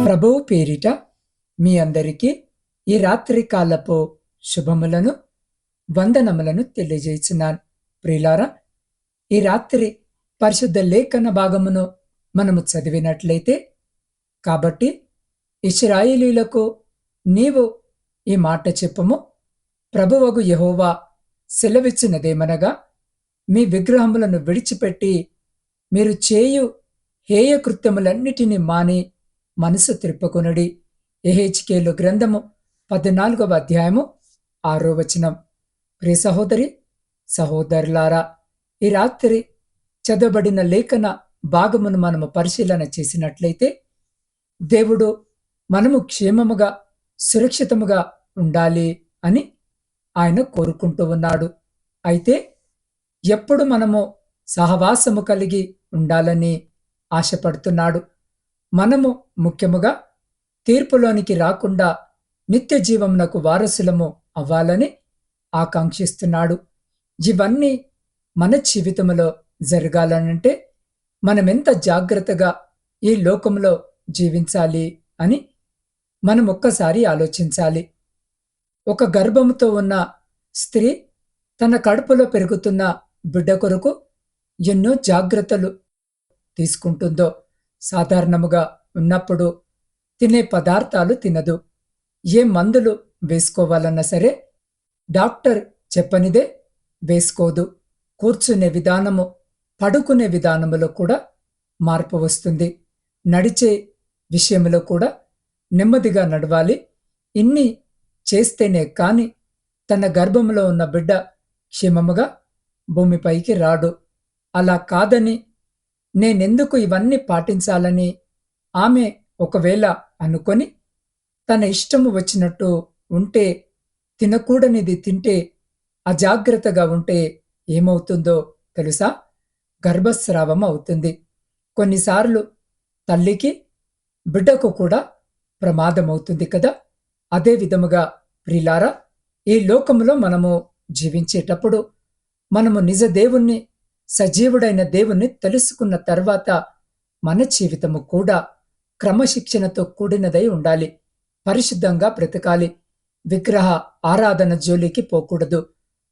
ప్రభువు పేరిట మీ అందరికీ ఈ రాత్రి కాలపు శుభములను వందనములను తెలియజేస్తున్నాను. ప్రియులారా, ఈ రాత్రి పరిశుద్ధ లేఖన భాగమును మనము చదివినట్లయితే, కాబట్టి ఇశ్రాయేలీయులకు నీవు ఈ మాట చెప్పుము, ప్రభువగు యెహోవా సెలవిచ్చినదేమనగా, మీ విగ్రహములను విడిచిపెట్టి మీరు చేయు హేయ కృత్యములన్నిటినీ మాని మనసు త్రిప్పుకొనుడి. యెహెజ్కేలు గ్రంథము 14వ అధ్యాయము 6వ వచనం. ప్రియ సహోదరి సహోదరులారా, ఈ రాత్రి చదవబడిన లేఖన భాగమును మనము పరిశీలన చేసినట్లయితే, దేవుడు మనము క్షేమముగా సురక్షితముగా ఉండాలి అని ఆయన కోరుకుంటూ ఉన్నాడు. అయితే ఎప్పుడు మనము సహవాసము కలిగి ఉండాలని ఆశపడుతున్నాడు. మనము ముఖ్యముగా తీర్పులోనికి రాకుండా నిత్య జీవమునకు వారసులము అవ్వాలని ఆకాంక్షిస్తున్నాడు. ఇవన్నీ మన జీవితంలో జరగాలనంటే మనమెంత జాగ్రత్తగా ఈ లోకంలో జీవించాలి అని మనం ఒక్కసారి ఆలోచించాలి. ఒక గర్భముతో ఉన్న స్త్రీ తన కడుపులో పెరుగుతున్న బిడ్డ కొరకు ఎన్నో జాగ్రత్తలు తీసుకుంటుందో, సాధారణముగా ఉన్నప్పుడు తినే పదార్థాలు తినదు. ఏ మందులు వేసుకోవాలన్నా సరే డాక్టర్ చెప్పనిదే వేసుకోదు. కూర్చునే విధానము, పడుకునే విధానములో కూడా మార్పు వస్తుంది. నడిచే విషయంలో కూడా నెమ్మదిగా నడవాలి. ఇన్ని చేస్తేనే కాని తన గర్భంలో ఉన్న బిడ్డ క్షేమముగా భూమిపైకి రాడు. అలా కాదని, నేనెందుకు ఇవన్నీ పాటించాలని ఆమె ఒకవేళ అనుకొని తన ఇష్టము వచ్చినట్టు ఉంటే, తినకూడనిది తింటే, అజాగ్రత్తగా ఉంటే ఏమవుతుందో తెలుసా? గర్భస్రావం అవుతుంది. కొన్నిసార్లు తల్లికి బిడ్డకు కూడా ప్రమాదమవుతుంది కదా. అదే విధముగా ప్రియులారా, ఈ లోకములో మనము జీవించేటప్పుడు మనము నిజ దేవుణ్ణి, సజీవుడైన దేవుణ్ణి తెలుసుకున్న తర్వాత మన జీవితము కూడా క్రమశిక్షణతో కూడినదై ఉండాలి. పరిశుద్ధంగా బ్రతకాలి. విగ్రహ ఆరాధన జోలికి పోకూడదు.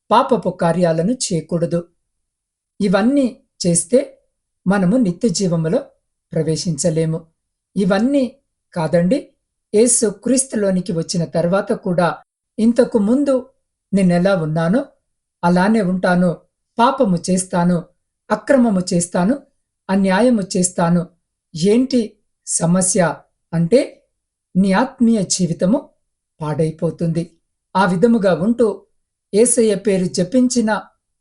పాపపు కార్యాలను చేయకూడదు. ఇవన్నీ చేస్తే మనము నిత్య జీవములో ప్రవేశించలేము. ఇవన్నీ కాదండి, యేసు క్రీస్తులోనికి వచ్చిన తర్వాత కూడా ఇంతకు ముందు నేనెలా ఉన్నానో అలానే ఉంటాను. పాపము చేస్తాను, అక్రమము చేస్తాను, అన్యాయము చేస్తాను. ఏంటి సమస్య అంటే, నీ ఆత్మీయ జీవితము పాడైపోతుంది. ఆ విధముగా ఉంటూ యేసయ్య పేరు జపించిన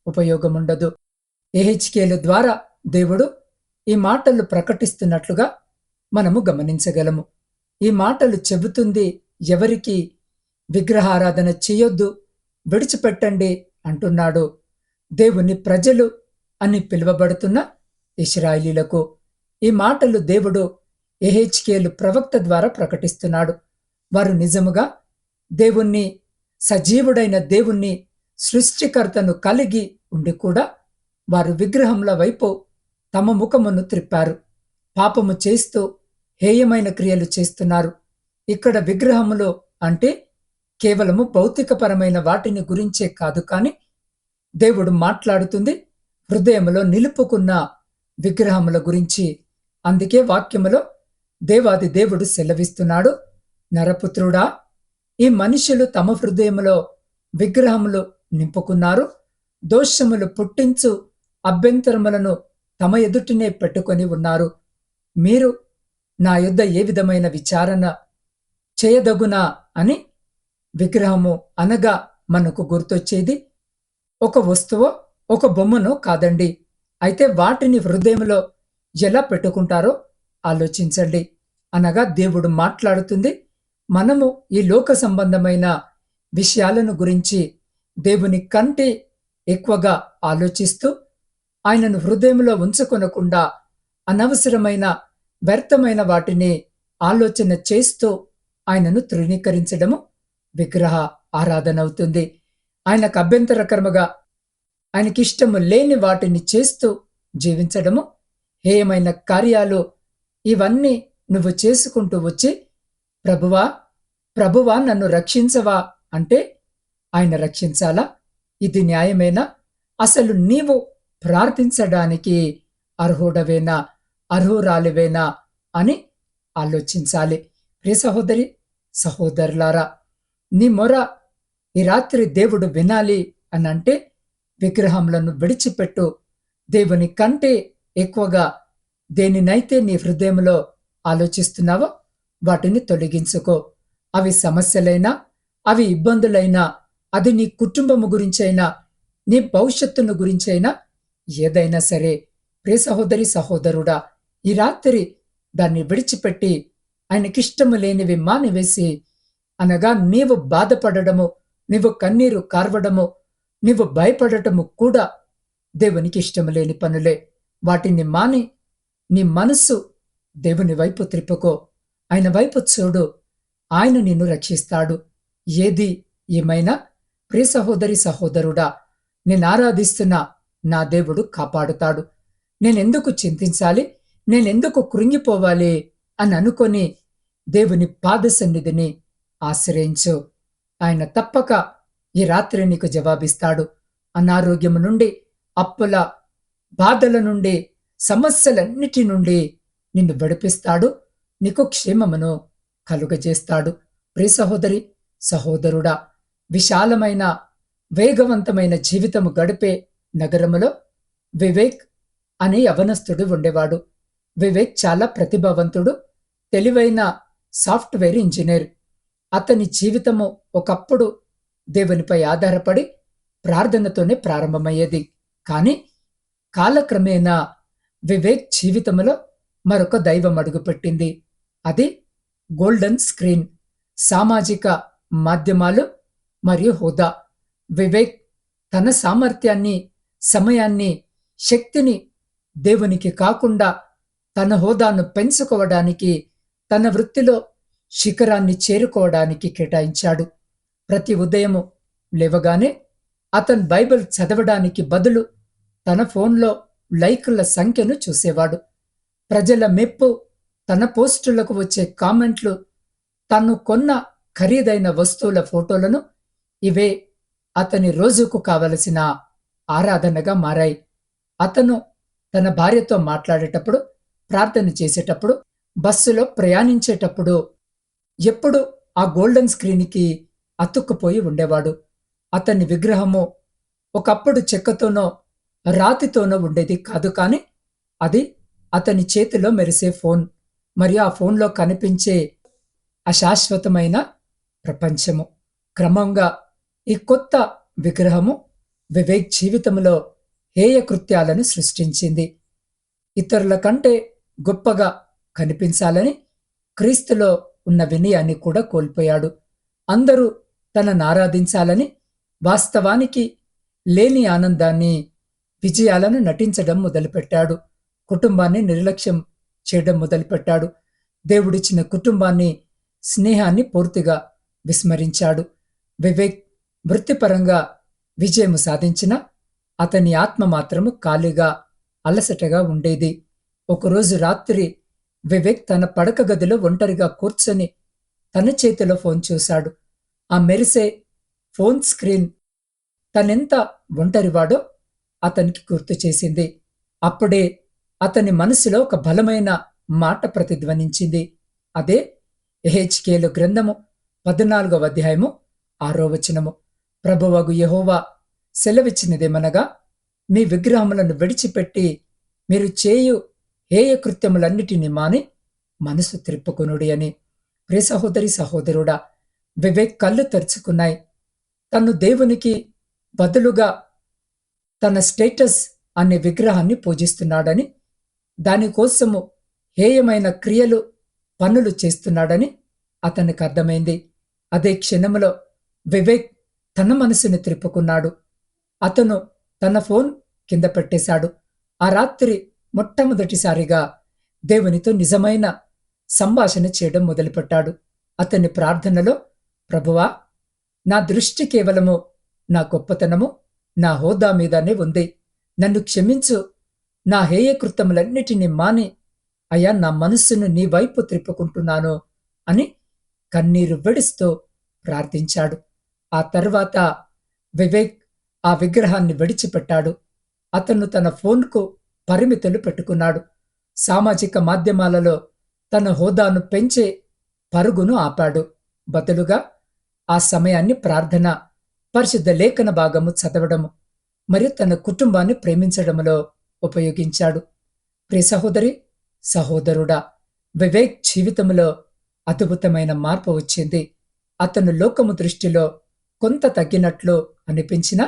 ఉపయోగముండదు. యెహెజ్కేలు ద్వారా దేవుడు ఈ మాటలు ప్రకటిస్తున్నట్లుగా మనము గమనించగలము. ఈ మాటలు చెబుతుంది ఎవరికి? విగ్రహారాధన చేయొద్దు, విడిచిపెట్టండి అంటున్నాడు. దేవుని ప్రజలు అని పిలువబడుతున్న ఇశ్రాయేలీయులకు ఈ మాటలు దేవుడు యెహెజ్కేలు ప్రవక్త ద్వారా ప్రకటిస్తున్నాడు. వారు నిజముగా దేవుణ్ణి, సజీవుడైన దేవుణ్ణి, సృష్టికర్తను కలిగి ఉండి కూడా వారు విగ్రహముల వైపు తమ ముఖమును త్రిప్పారు. పాపము చేస్తూ హేయమైన క్రియలు చేస్తున్నారు. ఇక్కడ విగ్రహములు అంటే కేవలము భౌతికపరమైన వాటిని గురించే కాదు, కానీ దేవుడు మాట్లాడుతుంది హృదయములో నిలుపుకున్న విగ్రహముల గురించి. అందుకే వాక్యములో దేవాది దేవుడు సెలవిస్తున్నాడు, నరపుత్రుడా, ఈ మనుషులు తమ హృదయములో విగ్రహములు నింపుకున్నారు, దోషములు పుట్టించు అభ్యంతరములను తమ ఎదుటినే పెట్టుకొని ఉన్నారు. మీరు నా యొద్ద ఏ విధమైన విచారణ చేయదగునా అని. విగ్రహము అనగా మనకు గుర్తొచ్చేది ఒక వస్తువో ఒక బొమ్మనో కాదండి. అయితే వాటిని హృదయంలో ఎలా పెట్టుకుంటారో ఆలోచించండి. అనగా దేవుడు మాట్లాడుతుంది, మనము ఈ లోక సంబంధమైన విషయాలను గురించి దేవుని కంటే ఎక్కువగా ఆలోచిస్తూ ఆయనను హృదయంలో ఉంచుకొనకుండా అనవసరమైన వ్యర్థమైన వాటిని ఆలోచన చేస్తూ ఆయనను తృణీకరించడము విగ్రహ ఆరాధన అవుతుంది. ఆయనకు అభ్యంతరకరముగా, ఆయనకిష్టము లేని వాటిని చేస్తూ జీవించడము హేయమైన కార్యాలు. ఇవన్నీ నువ్వు చేసుకుంటూ వచ్చి, ప్రభువా ప్రభువా నన్ను రక్షించవా అంటే ఆయన రక్షించాలా? ఇది న్యాయమేనా? అసలు నీవు ప్రార్థించడానికి అర్హుడవేనా, అర్హురాలివేనా అని ఆలోచించాలి. ప్రియ సహోదరి సహోదరులారా, నీ మొర ఈ రాత్రి దేవుడు వినాలి అనంటే విగ్రహములను విడిచిపెట్టు. దేవుని కంటే ఎక్కువగా దేనినైతే నీ హృదయంలో ఆలోచిస్తున్నావో వాటిని తొలగించుకో. అవి సమస్యలైనా, అవి ఇబ్బందులైనా, అది నీ కుటుంబము గురించైనా, నీ భవిష్యత్తును గురించైనా, ఏదైనా సరే ప్రియ సహోదరి సహోదరుడా, ఈ రాత్రి దాన్ని విడిచిపెట్టి ఆయనకిష్టము లేనివి మానివేసి, అనగా నీవు బాధపడడము, నీవు కన్నీరు కార్వడము, నీవు భయపడటము కూడా దేవునికి ఇష్టము లేని పనులే. వాటిని మాని నీ మనస్సు దేవుని వైపు త్రిప్పుకో. ఆయన వైపు చూడు. ఆయన నిన్ను రక్షిస్తాడు. ఏది ఏమైనా ప్రియ సహోదరి సహోదరుడా, నేను ఆరాధిస్తున్న నా దేవుడు కాపాడుతాడు. నేనెందుకు చింతించాలి, నేనెందుకు కృంగిపోవాలి అని అనుకొని దేవుని పాద సన్నిధిని ఆశ్రయించు. ఆయన తప్పక ఈ రాత్రి నీకు జవాబిస్తాడు. అనారోగ్యము నుండి, అప్పుల బాధల నుండి, సమస్యలన్నిటి నుండి నిన్ను విడిపిస్తాడు. నీకు క్షేమమును కలుగజేస్తాడు. ప్రియ సహోదరి సహోదరుడా, విశాలమైన వేగవంతమైన జీవితము గడిపే నగరములో వివేక్ అనే యవనస్తుడు ఉండేవాడు. వివేక్ చాలా ప్రతిభావంతుడు, తెలివైన సాఫ్ట్వేర్ ఇంజనీర్. అతని జీవితము ఒకప్పుడు దేవునిపై ఆధారపడి ప్రార్థనతోనే ప్రారంభమయ్యేది. కానీ కాలక్రమేణా వివేక్ జీవితంలో మరొక దైవం అడుగుపెట్టింది. అది గోల్డెన్ స్క్రీన్, సామాజిక మాధ్యమాలు మరియు హోదా. వివేక్ తన సామర్థ్యాన్ని, సమయాన్ని, శక్తిని దేవునికి కాకుండా తన హోదాను పెంచుకోవడానికి, తన వృత్తిలో శిఖరాన్ని చేరుకోవడానికి కేటాయించాడు. ప్రతి ఉదయము లేవగానే అతను బైబిల్ చదవడానికి బదులు తన ఫోన్లో లైకుల సంఖ్యను చూసేవాడు. ప్రజల మెప్పు, తన పోస్టులకు వచ్చే కామెంట్లు, తను కొన్న ఖరీదైన వస్తువుల ఫోటోలను, ఇవే అతని రోజుకు కావలసిన ఆరాధనగా మారాయి. అతను తన భార్యతో మాట్లాడేటప్పుడు, ప్రార్థన చేసేటప్పుడు, బస్సులో ప్రయాణించేటప్పుడు ఎప్పుడు ఆ గోల్డెన్ స్క్రీన్కి అతుక్కుపోయి ఉండేవాడు. అతని విగ్రహము ఒకప్పుడు చెక్కతోనో రాతితోనో ఉండేది కాదు, కానీ అది అతని చేతిలో మెరిసే ఫోన్ మరియు ఆ ఫోన్లో కనిపించే అశాశ్వతమైన ప్రపంచము. క్రమంగా ఈ కొత్త విగ్రహము వివేక్ జీవితంలో హేయ కృత్యాలను సృష్టించింది. ఇతరుల కంటే గొప్పగా కనిపించాలని క్రీస్తులో ఉన్న వినయాన్ని కూడా కోల్పోయాడు. అందరూ తనను ఆరాధించాలని, వాస్తవానికి లేని ఆనందాన్ని, విజయాలను నటించడం మొదలుపెట్టాడు. కుటుంబాన్ని నిర్లక్ష్యం చేయడం మొదలుపెట్టాడు. దేవుడిచ్చిన కుటుంబాన్ని, స్నేహాన్ని పూర్తిగా విస్మరించాడు. వివేక్ వృత్తిపరంగా విజయము సాధించిన అతని ఆత్మ మాత్రము ఖాళీగా, అలసటగా ఉండేది. ఒకరోజు రాత్రి వివేక్ తన పడక గదిలో ఒంటరిగా కూర్చొని తన చేతిలో ఫోన్ చూశాడు. ఆ మెరిసే ఫోన్ స్క్రీన్ తనెంత ఒంటరివాడో అతనికి గుర్తు చేసింది. అప్పుడే అతని మనసులో ఒక బలమైన మాట ప్రతిధ్వనించింది. అదే యెహెజ్కేలు గ్రంథము 14వ అధ్యాయము 6వ వచనము. ప్రభువగు యెహోవా సెలవిచ్చినదేమనగా, మీ విగ్రహములను విడిచిపెట్టి మీరు చేయు హేయ కృత్యములన్నిటిని మాని మనసు త్రిప్పుకొనుడి అని. ప్రియ సహోదరి సహోదరుడా, వివేక్ కళ్ళు తెరుచుకున్నాయి. తను దేవునికి బదులుగా తన స్టేటస్ అనే విగ్రహాన్ని పూజిస్తున్నాడని, దానికోసము హేయమైన క్రియలు, పనులు చేస్తున్నాడని అతనికి అర్థమైంది. అదే క్షణంలో వివేక్ తన మనసుని త్రిప్పుకున్నాడు. అతను తన ఫోన్ కింద పెట్టేశాడు. ఆ రాత్రి మొట్టమొదటిసారిగా దేవునితో నిజమైన సంభాషణ చేయడం మొదలుపెట్టాడు. అతని ప్రార్థనలో, ప్రభువా, నా దృష్టి కేవలము నా గొప్పతనము, నా హోదా మీదనే ఉంది. నన్ను క్షమించు. నా హేయకృత్యములన్నిటినీ మాని అయ్యా నా మనస్సును నీ వైపు త్రిప్పుకుంటున్నాను అని కన్నీరు విడుస్తూ ప్రార్థించాడు. ఆ తర్వాత వివేక్ ఆ విగ్రహాన్ని విడిచిపెట్టాడు. అతను తన ఫోన్కు పరిమితులు పెట్టుకున్నాడు. సామాజిక మాధ్యమాలలో తన హోదాను పెంచే పరుగును ఆపాడు. బదులుగా ఆ సమయాన్ని ప్రార్థన, పరిశుద్ధ లేఖన భాగము చదవడము మరియు తన కుటుంబాన్ని ప్రేమించడములో ఉపయోగించాడు. ప్రియ సహోదరి, సహోదరుడా, వివేక్ జీవితంలో అద్భుతమైన మార్పు వచ్చింది. అతను లోకము దృష్టిలో కొంత తగ్గినట్లు అనిపించినా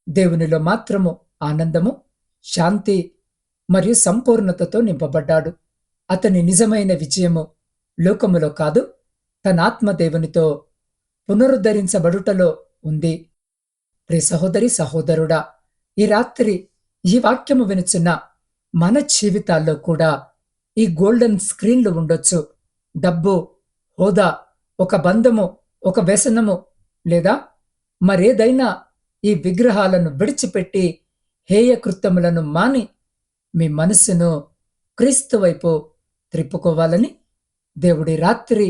దేవునిలో మాత్రము ఆనందము, శాంతి మరియు సంపూర్ణతతో నింపబడ్డాడు. అతని నిజమైన విజయము లోకములో కాదు, తన ఆత్మ దేవునితో పునరుద్ధరించబడుటలో ఉంది. ప్రియ సహోదరి, సహోదరుడా, ఈ రాత్రి ఈ వాక్యము వినుచున్న మన జీవితాల్లో కూడా ఈ గోల్డెన్ స్క్రీన్లు ఉండొచ్చు. డబ్బు, హోదా, ఒక బంధము, ఒక వ్యసనము లేదా మరేదైనా ఈ విగ్రహాలను విడిచిపెట్టి హేయ కృత్యములను మాని మీ మనస్సును క్రీస్తు వైపు త్రిప్పుకోవాలని దేవుడి రాత్రి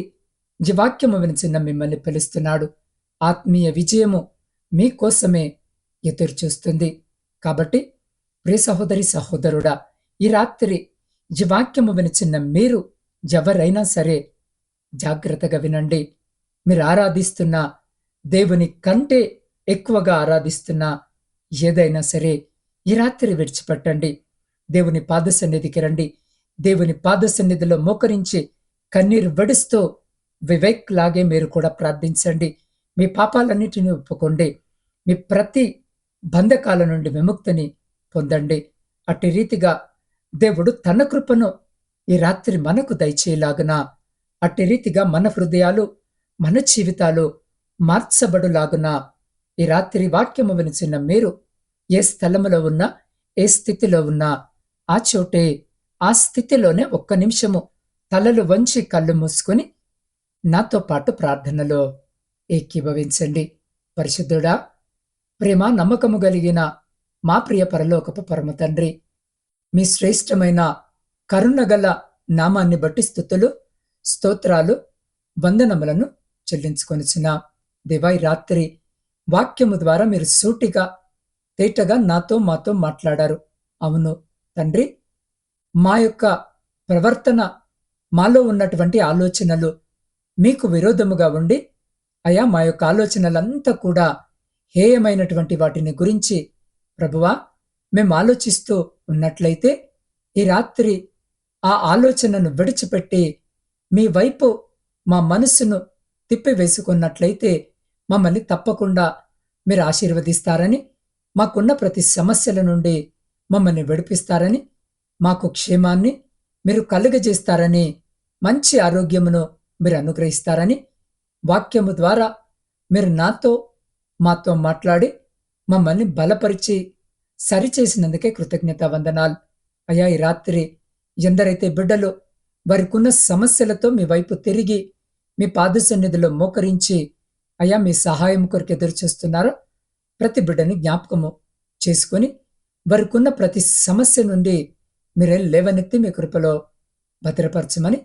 ఈ వాక్యము వినిచిన మిమ్మల్ని పిలుస్తున్నాడు. ఆత్మీయ విజయము మీకోసమే ఎదురుచూస్తుంది. కాబట్టి ప్రియ సహోదరి, సహోదరుడా, ఈ రాత్రి ఈ వాక్యము వినిచిన మీరు ఎవరైనా సరే జాగ్రత్తగా వినండి. మీరు ఆరాధిస్తున్న దేవుని కంటే ఎక్కువగా ఆరాధిస్తున్న ఏదైనా సరే ఈ రాత్రి విడిచిపెట్టండి. దేవుని పాద సన్నిధికి రండి. దేవుని పాద సన్నిధిలో మోకరించి కన్నీరు విడుస్తూ వివేక్ లాగే మీరు కూడా ప్రార్థించండి. మీ పాపాలన్నిటిని ఒప్పుకోండి. మీ ప్రతి బంధకాల నుండి విముక్తిని పొందండి. అట్టి రీతిగా దేవుడు తన కృపను ఈ రాత్రి మనకు దయచేయలాగున, అట్టి రీతిగా మన హృదయాలు, మన జీవితాలు మార్చబడులాగున ఈ రాత్రి వాక్యము వినిచిన మీరు ఏ స్థలములో ఉన్నా, ఏ స్థితిలో ఉన్నా, ఆ చోటే ఆ స్థితిలోనే ఒక్క నిమిషము తలలు వంచి కళ్ళు మూసుకొని నాతో పాటు ప్రార్థనలో ఏకీభవించండి. పరిశుద్ధుడా, ప్రేమ నమ్మకము కలిగిన మా ప్రియ పరలోకపు పరమ తండ్రి, మీ శ్రేష్టమైన కరుణగల నామాన్ని బట్టి స్తుతులు, స్తోత్రాలు, వందనములను చెల్లించుకొనిచున్నా. దేవా, ఈ రాత్రి వాక్యము ద్వారా మీరు సూటిగా, తేటగా మాతో మాట్లాడారు. అవును తండ్రి, మా యొక్క ప్రవర్తన, మాలో ఉన్నటువంటి ఆలోచనలు మీకు విరోధముగా ఉండి, అయా మా యొక్క ఆలోచనలంతా కూడా హేయమైనటువంటి వాటిని గురించి ప్రభువా మేము ఆలోచిస్తూ ఉన్నట్లయితే ఈ రాత్రి ఆ ఆలోచనను విడిచిపెట్టి మీ వైపు మా మనస్సును తిప్పివేసుకున్నట్లయితే మమ్మల్ని తప్పకుండా మీరు ఆశీర్వదిస్తారని, మాకున్న ప్రతి సమస్యల నుండి మమ్మల్ని విడిపిస్తారని, మాకు క్షేమాన్ని మీరు కలుగజేస్తారని, మంచి ఆరోగ్యమును మీరు అనుగ్రహిస్తారని, వాక్యము ద్వారా మీరు మాతో మాట్లాడి మమ్మల్ని బలపరిచి సరిచేసినందుకే కృతజ్ఞత వందనాలు. అయ్యా, ఈ రాత్రి ఎందరైతే బిడ్డలు వారికున్న సమస్యలతో మీ వైపు తిరిగి మీ పాద సన్నిధిలో మోకరించి అయ్యా మీ సహాయం కొరకు ఎదురు చూస్తున్నారో ప్రతి బిడ్డని జ్ఞాపకము చేసుకొని వారికున్న ప్రతి సమస్య నుండి మీరే లేవనెత్తి మీ కృపలో భద్రపరచమని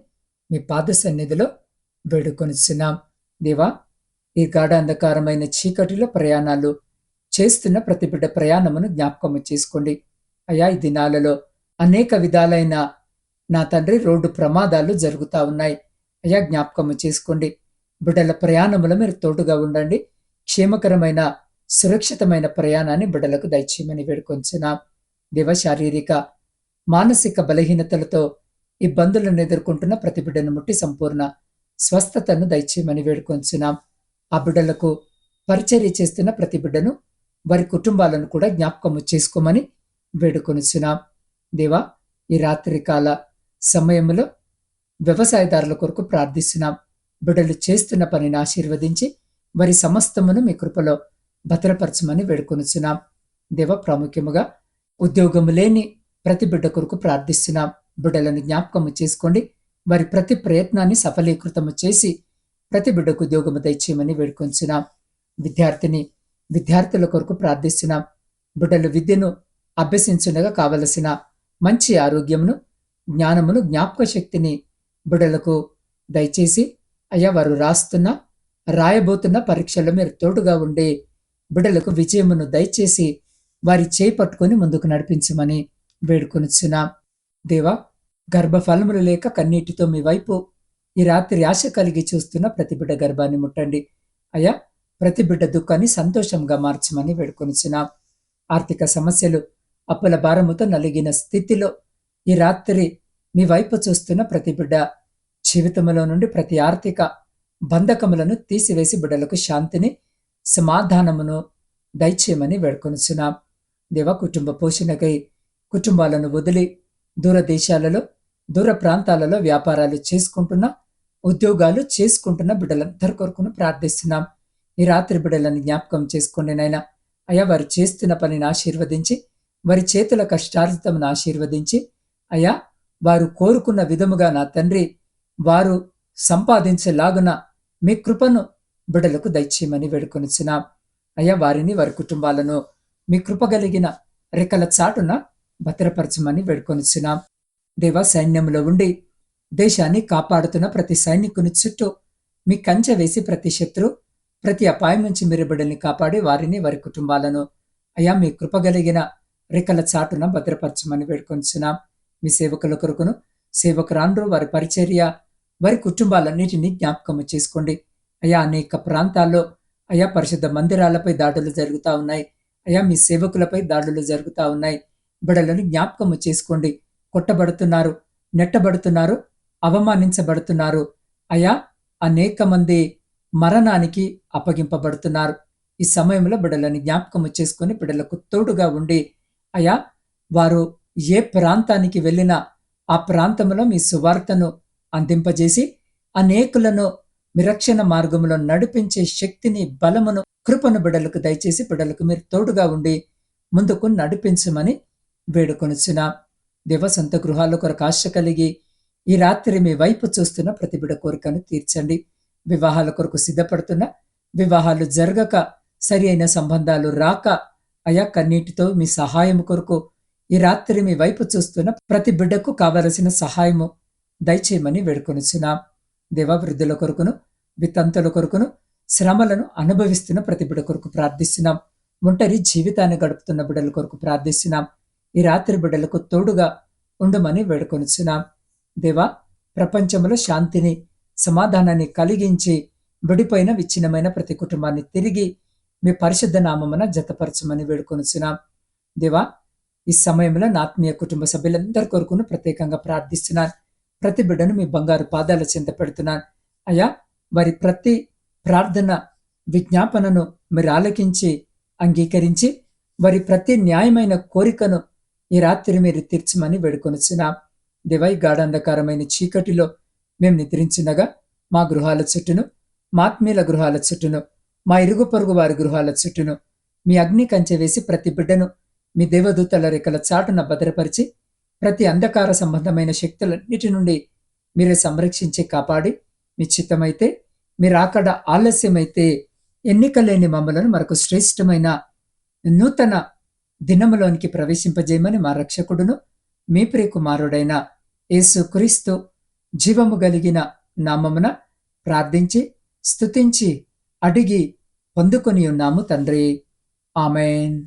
మీ పాద సన్నిధిలో వేడుకొనిచున్నాం. దేవా, ఈ గాఢ అంధకారమైన చీకటిలో ప్రయాణాలు చేస్తున్న ప్రతి బిడ్డ ప్రయాణమును జ్ఞాపకము చేసుకోండి. అయా, ఈ దినాలలో అనేక విధాలైన నా తండ్రి రోడ్డు ప్రమాదాలు జరుగుతూ ఉన్నాయి. అయా, జ్ఞాపకము చేసుకోండి. బిడ్డల ప్రయాణములో మీరు తోడుగా ఉండండి. క్షేమకరమైన, సురక్షితమైన ప్రయాణాన్ని బిడ్డలకు దయచేయమని వేడుకొంచున్నాం. దేవ, శారీరక, మానసిక బలహీనతలతో ఇబ్బందులను ఎదుర్కొంటున్న ప్రతి బిడ్డను ముట్టి సంపూర్ణ స్వస్థతను దయచేయమని వేడుకొంచున్నాం. ఆ బిడ్డలకు పరిచర్య చేస్తున్న ప్రతి బిడ్డను, వారి కుటుంబాలను కూడా జ్ఞాపకము చేసుకోమని వేడుకొనిచున్నాం. దేవా, ఈ రాత్రికాల సమయంలో వ్యవసాయదారుల కొరకు ప్రార్థిస్తున్నాం. బిడ్డలు చేస్తున్న పనిని ఆశీర్వదించి వారి సమస్తమును మీ కృపలో భద్రపరచమని వేడుకొనిచున్నాం. దేవ, ప్రాముఖ్యముగా ఉద్యోగము లేని ప్రతి బిడ్డ కొరకు ప్రార్థిస్తున్నాం. బిడ్డలను జ్ఞాపకము చేసుకోండి. వారి ప్రతి ప్రయత్నాన్ని సఫలీకృతము చేసి ప్రతి బిడ్డకు ఉద్యోగము దయచేయమని వేడుకొంచున్నాం. విద్యార్థుల కొరకు ప్రార్థిస్తున్నాం. బిడ్డలు విద్యను అభ్యసించుండగా కావలసిన మంచి ఆరోగ్యమును, జ్ఞానమును, జ్ఞాపక శక్తిని బిడ్డలకు దయచేసి అయ్యా వారు రాయబోతున్న పరీక్షల్లో మీరు తోడుగా ఉండి బిడ్డలకు విజయమును దయచేసి వారి చేయి పట్టుకొని ముందుకు నడిపించమని వేడుకొనుచున్నాం. దేవా, గర్భఫలములు లేక కన్నీటితో మీ వైపు ఈ రాత్రి ఆశ కలిగి చూస్తున్న ప్రతి బిడ్డ గర్భాన్ని ముట్టండి. అయ్యా, ప్రతి బిడ్డ దుఃఖాన్ని సంతోషంగా మార్చమని వేడుకొనుచున్నాం. ఆర్థిక సమస్యలు, అప్పుల భారముతో నలిగిన స్థితిలో ఈ రాత్రి మీ వైపు చూస్తున్న ప్రతి బిడ్డ జీవితంలో నుండి ప్రతి ఆర్థిక బంధకములను తీసివేసి బిడ్డలకు శాంతిని, సమాధానమును దయచేయమని వేడుకొనుచున్నాం. దేవ, కుటుంబ పోషణకై కుటుంబాలను వదిలి దూర దేశాలలో, దూర ప్రాంతాలలో వ్యాపారాలు చేసుకుంటున్న, ఉద్యోగాలు చేసుకుంటున్న బిడ్డలందరి కొరకును ప్రార్థిస్తున్నాం. ఈ రాత్రి బిడ్డలను జ్ఞాపకం చేసుకోండి నాయనా. అయ్యా, వారు చేస్తున్న పనిని ఆశీర్వదించి, వారి చేతుల కష్టార్జితమును ఆశీర్వదించి, అయ్యా వారు కోరుకున్న విధముగా నా తండ్రి వారు సంపాదించేలాగున మీ కృపను బిడ్డలకు దయచేయమని వేడుకొనుచున్నాం. అయ్యా, వారిని, వారి కుటుంబాలను మీ కృప కలిగిన రెక్కల చాటున భద్రపరచమని వేడుకొనుచున్నాం. దేవ, సైన్యంలో ఉండి దేశాన్ని కాపాడుతున్న ప్రతి సైనికుని చుట్టూ మీ కంచె వేసి ప్రతి శత్రు, ప్రతి అపాయం నుంచి మీరు బిడ్డల్ని కాపాడి వారిని, వారి కుటుంబాలను అయ్యా మీ కృప కలిగిన రెక్కల చాటున భద్రపరచమని వేడుకొనుచున్నాం. మీ సేవకుల కొరకును, సేవకురాండ్రు, వారి పరిచర్య, వారి కుటుంబాలన్నిటినీ జ్ఞాపకము చేసుకోండి. అయ్యా, అనేక ప్రాంతాల్లో అయ్యా పరిశుద్ధ మందిరాలపై దాడులు జరుగుతూ ఉన్నాయి. అయ్యా, మీ సేవకులపై దాడులు జరుగుతూ ఉన్నాయి. బిడ్డలను జ్ఞాపకము చేసుకోండి. కొట్టబడుతున్నారు, నెట్టబడుతున్నారు, అవమానించబడుతున్నారు. అయ్యా, అనేక మంది మరణానికి అప్పగింపబడుతున్నారు. ఈ సమయంలో బిడ్డలని జ్ఞాపకము చేసుకొని బిడ్డలకు తోడుగా ఉండి అయ్యా వారు ఏ ప్రాంతానికి వెళ్ళినా ఆ ప్రాంతంలో మీ సువార్తను అందింపజేసి అనేకులను మీ రక్షణ మార్గంలో నడిపించే శక్తిని, బలమును, కృపను బిడ్డలకు దయచేసి బిడ్డలకు మీరు తోడుగా ఉండి ముందుకు నడిపించమని వేడుకొనుచున్నాం. దేవ, సొంత గృహాల కొరకు ఆశ కలిగి ఈ రాత్రి మీ వైపు చూస్తున్న ప్రతి బిడ్డ కోరికను తీర్చండి. వివాహాల కొరకు సిద్ధపడుతున్న, వివాహాలు జరగక, సరి అయిన సంబంధాలు రాక అయా కన్నీటితో మీ సహాయం కొరకు ఈ రాత్రి మీ వైపు చూస్తున్న ప్రతి బిడ్డకు కావలసిన సహాయము దయచేయమని వేడుకొనుచున్నాం. దేవ, వృద్ధుల కొరకును, వితంతుల కొరకును, శ్రమలను అనుభవిస్తున్న ప్రతి బిడ్డ కొరకు ప్రార్థిస్తున్నాం. ఒంటరి జీవితాన్ని గడుపుతున్న బిడ్డల కొరకు ప్రార్థిస్తున్నాం. ఈ రాత్రి బిడ్డలకు తోడుగా ఉండమని వేడుకొనుచున్నాం. దేవా, ప్రపంచంలో శాంతిని, సమాధానాన్ని కలిగించి విడిపోయిన విచ్ఛిన్నమైన ప్రతి కుటుంబాన్ని తిరిగి మీ పరిశుద్ధ నామమున జతపరచమని వేడుకొనుచున్నాం. దేవా, ఈ సమయంలో నా ఆత్మీయ కుటుంబ సభ్యులందరి కొరకును ప్రత్యేకంగా ప్రార్థిస్తున్నాను. ప్రతి బిడ్డను మీ బంగారు పాదాల చెంత పెడుతున్నాను. అయ్యా, వారి ప్రతి ప్రార్థన, విజ్ఞాపనను మీరు ఆలకించి అంగీకరించి వారి ప్రతి న్యాయమైన కోరికను ఈ రాత్రి మీరు తీర్చమని వేడుకొనుచున్నాం. దేవా, ఈ గాఢాంధకారమైన చీకటిలో మేము నిద్రించినగా మా గృహాల చుట్టూను, మా ఆత్మీయుల గృహాల చుట్టూను, మా ఇరుగు పొరుగు వారి గృహాల చుట్టూను మీ అగ్ని కంచె వేసి ప్రతి బిడ్డను మీ దేవదూతల రెక్కల చాటున భద్రపరిచి ప్రతి అంధకార సంబంధమైన శక్తులన్నిటి నుండి మీరే సంరక్షించి కాపాడి మీ చిత్తమైతే, మీరు అక్కడ ఆలస్యమైతే ఎన్నికలేని మమ్మలను మరొక శ్రేష్టమైన నూతన దినములోనికి ప్రవేశింపజేయమని మా రక్షకుడును మీ ప్రియ కుమారుడైన యేసు క్రీస్తు జీవము కలిగిన నామమున ప్రార్థించి స్తుతించి అడిగి పొందుకొని ఉన్నాము తండ్రి. ఆమెన్.